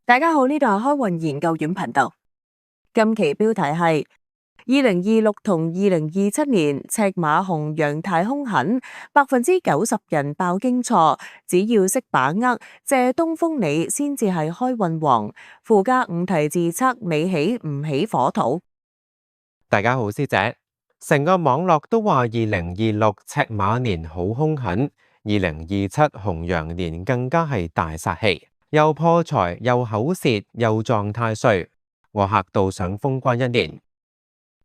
大家好，呢度係開運研究院頻道。今期標題係2026同2027年赤馬紅羊太凶狠，90%人爆經錯，只要識把握借東風你先至係開運王。附加5題自測你喜唔喜火土？大家好，師姐，成個網絡都話2026赤馬年好凶狠，2027紅羊年更加係大殺氣，又破財又口舌又撞太歲，我嚇到想封關1年。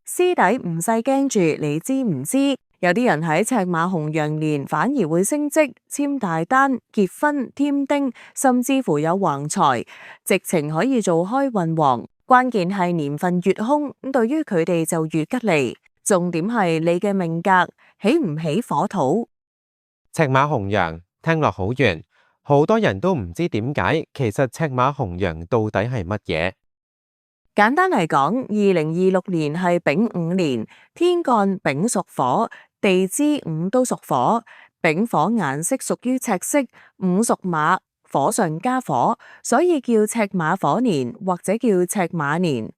師弟唔使驚住，你知唔知？有啲人喺赤馬紅羊年反而會升職、簽大單、結婚、添丁，甚至乎有橫財，直情可以做開運王。關鍵係年份越凶，對於佢哋就越吉利。重點係你嘅命格喜唔喜火土？赤馬紅羊聽落好遠，好多人都唔知點解，其實赤馬紅羊到底係乜嘢？簡單嚟講，2026年係丙午年，天干丙屬火，地支午都屬火，丙火顏色屬於赤色，午屬馬，火上加火，所以叫赤馬火年或者叫赤馬年。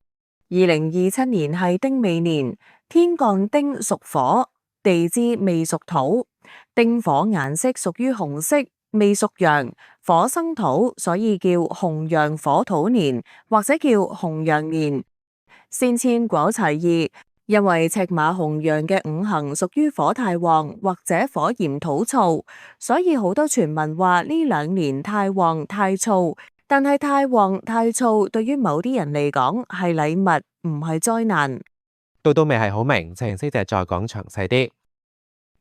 2027年係丁未年，天干丁屬火，地支未屬土，丁火顏色屬於紅色，未屬陽，火生土，所以叫紅羊火土年或者叫紅羊年。先天果齊異，因為赤馬紅羊嘅五行屬於火太旺或者火炎土燥，所以好多傳聞話呢兩年太旺太燥。但係太旺太燥對於某啲人嚟講係禮物，唔係災難。都未係好明，請師姐再講詳細啲。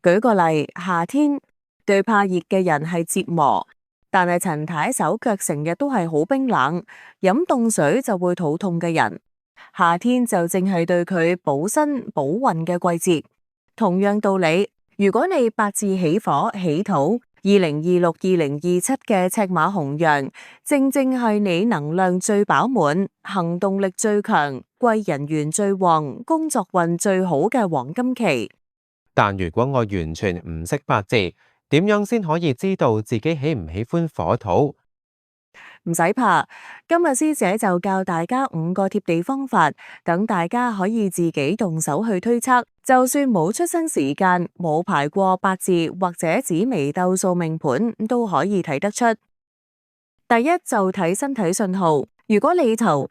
舉個例，夏天對怕熱嘅人係折磨，但係陳太手腳成日都係好冰冷，飲凍水就會肚痛嘅人，夏天就正係對佢補身補運嘅季節。同樣道理，如果你八字喜火喜土，2026、2027嘅赤馬紅羊，正係你能量最飽滿、行動力最強、貴人緣最旺、工作運最好嘅黃金期。但如果我完全唔識八字，點樣先可以知道自己喜唔喜歡火土？唔使怕，今日師姐就教大家5個貼地方法，等大家可以自己動手去推測，就算冇出生時間，冇排過八字或者紫微斗數命盤，都可以睇得出。第一就睇身體信號，如果你頭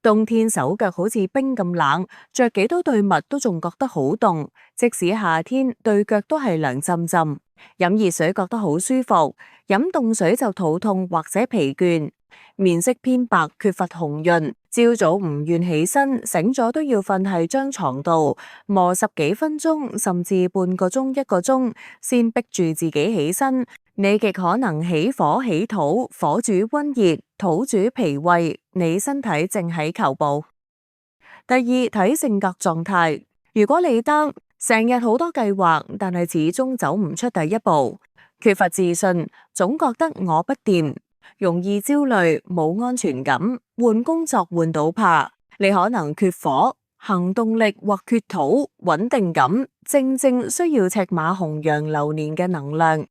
冬天手腳好似冰咁冷，着幾多對襪都仲覺得好凍，即使夏天對腳都係涼浸浸。飲熱水覺得好舒服，飲凍水就肚痛或者疲倦，面色偏白，缺乏紅潤，朝早唔願起身，醒咗都要瞓喺張床度磨10幾分鐘，甚至半個鐘1個鐘先逼住自己起身。你極可能喜火喜土，火主溫熱，土主脾胃，你身體正喺求報。第二，睇性格狀態，如果你得成日好多計劃，但係始終走唔出第一步，缺乏自信，總覺得我不掂，容易焦慮，冇安全感，換工作換到怕，你可能缺火、行動力或缺土、穩定感，正需要赤馬紅羊流年嘅能量。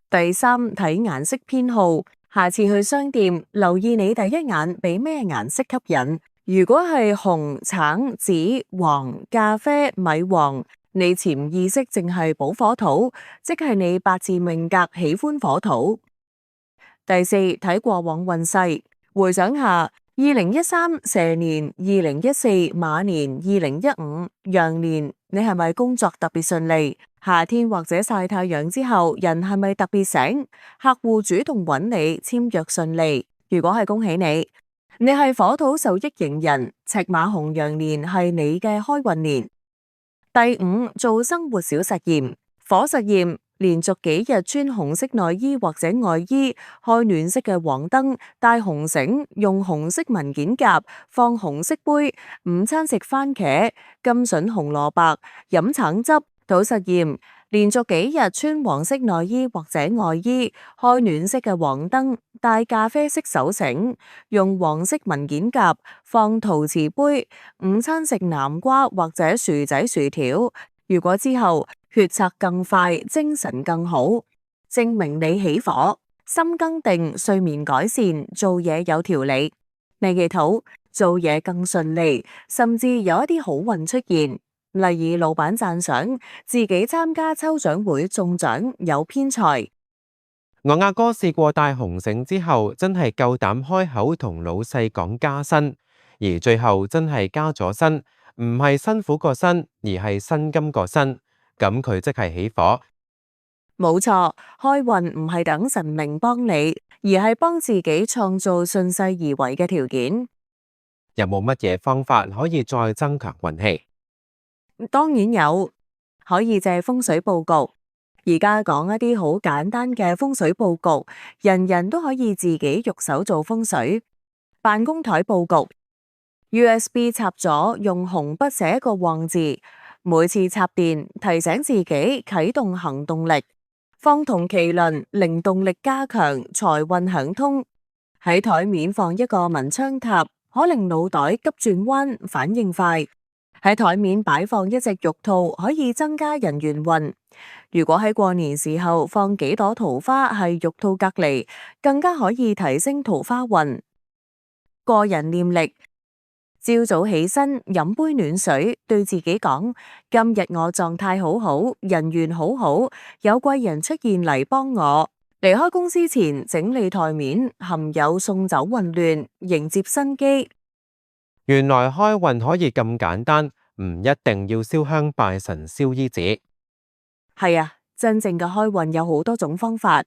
第三，睇顏色偏好，下次去商店留意你第一眼俾咩顏色吸引。如果係紅、橙、紫、黃、咖啡、米黃，你潛意識淨係補火土，即係你八字命格喜歡火土。第四，睇過往運勢，回想下2013蛇年、2014馬年、2015羊年，你係咪工作特別順利？夏天或者曬太陽之後，人係咪特別醒？客戶主動揾你，簽約順利？如果係，恭喜你，你係火土受益型人，赤馬紅羊年係你嘅開運年。第五，做生活小實驗，火實驗，連續幾日穿紅色內衣或者外衣，開暖色嘅黃燈，帶紅繩，用紅色文件夾，放紅色杯，午餐食番茄、甘筍紅蘿蔔，飲橙汁。土實驗，連續幾日穿黃色內衣或者外衣，開暖色嘅黃燈，戴咖啡色手繩，用黃色文件夾，放陶瓷杯，午餐食南瓜或者薯仔薯條。如果之後血色更快，精神更好，證明你喜火。心更定，睡眠改善，做嘢有條理。你嘅土，做嘢更順利，甚至有一啲好運出現。例如老闆讚賞自己參加抽獎會中獎，有偏財。我阿哥試過戴紅繩之後，真係夠膽開口同老細講加薪，而最後真係加咗薪，唔係辛苦個薪，而係薪金個薪，咁佢即係起火。冇錯，開運唔係等神明幫你，而係幫自己創造順勢而為嘅條件。有冇乜嘢方法可以再增強運氣？當然有，可以借風水佈局。而家講一啲好簡單嘅風水佈局，人人都可以自己喐手做風水。辦公台佈局 ，USB 插咗用紅筆寫一個旺字，每次插電提醒自己啟動行動力。放同麒麟，靈動力加強，財運響通。喺台面放一個文昌塔，可令腦袋急轉彎，反應快。喺台面擺放一隻玉兔，可以增加人緣運。如果喺過年時候放幾朵桃花係玉兔隔離，更加可以提升桃花運。個人念力，朝早起身飲杯暖水，對自己講：今日我狀態好好，人緣好好，有貴人出現嚟幫我。離開公司前整理台面，含有送走混亂，迎接新機。原來開運可以咁簡單，唔一定要燒香拜神燒衣紙。係啊，真正嘅開運有好多種方法。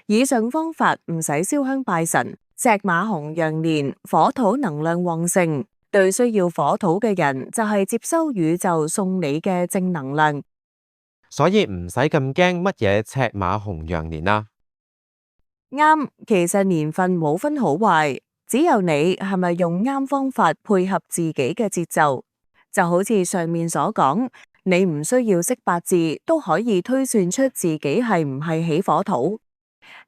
以上方法唔使燒香拜神。石馬紅羊年，火土能量旺盛，對需要火土嘅人就係接收宇宙送你嘅正能量。所以唔使咁驚乜嘢赤馬紅羊年啦。啱，其實年份冇分好壞，只有你係咪用啱方法配合自己嘅節奏。就好似上面所講，你唔需要識八字都可以推算出自己係唔係起火土。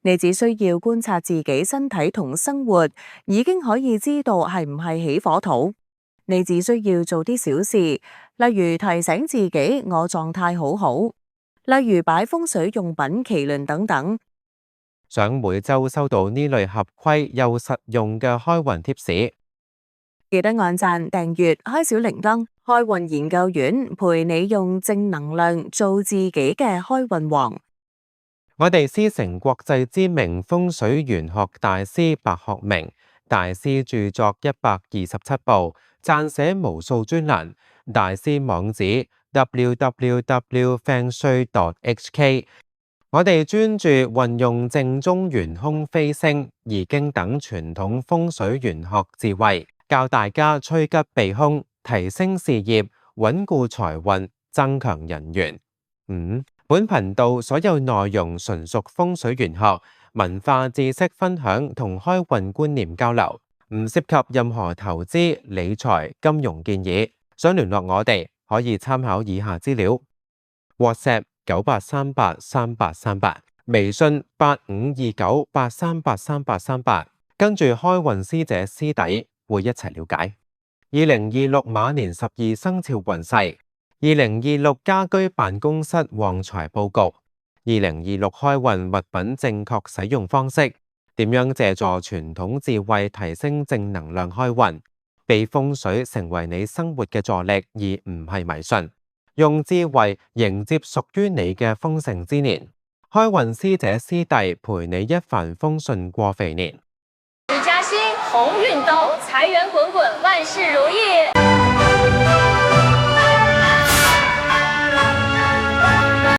你只需要觀察自己身體同生活，已經可以知道係唔係起火土。你只需要做啲小事，例如提醒自己我狀態好好，例如擺風水用品麒麟等等。想每周收到呢類合規又實用嘅開運貼士，記得按讚、訂閱、開小鈴鐺。開運研究院陪你用正能量做自己嘅開運王。我哋師承國際知名風水玄學大師白學明，大師著作127部，撰寫無數專欄。大師網址 www.fengshui.hk。我哋專注運用正中玄空飛星、易經等傳統風水玄學智慧，教大家趨吉避凶，提升事業，穩固財運，增強人緣。本頻道所有內容純屬風水玄學、文化知識分享同開運觀念交流，唔涉及任何投資、理財、金融建議。想聯絡我哋，可以參考以下資料：WhatsApp 98383838，微信8529838338，跟住開運師姐師弟會一齊了解。2026馬年12生肖運勢。2026家居辦公室旺財佈局。2026開運物品正確使用方式。點樣借助傳統智慧提升正能量開運，俾風水成為你生活嘅助力，而唔係迷信。用智慧迎接屬於你嘅豐盛之年。開運師姐師弟陪你一帆風順過肥年。喜加薪，鴻運到，財源滾滾，萬事如意。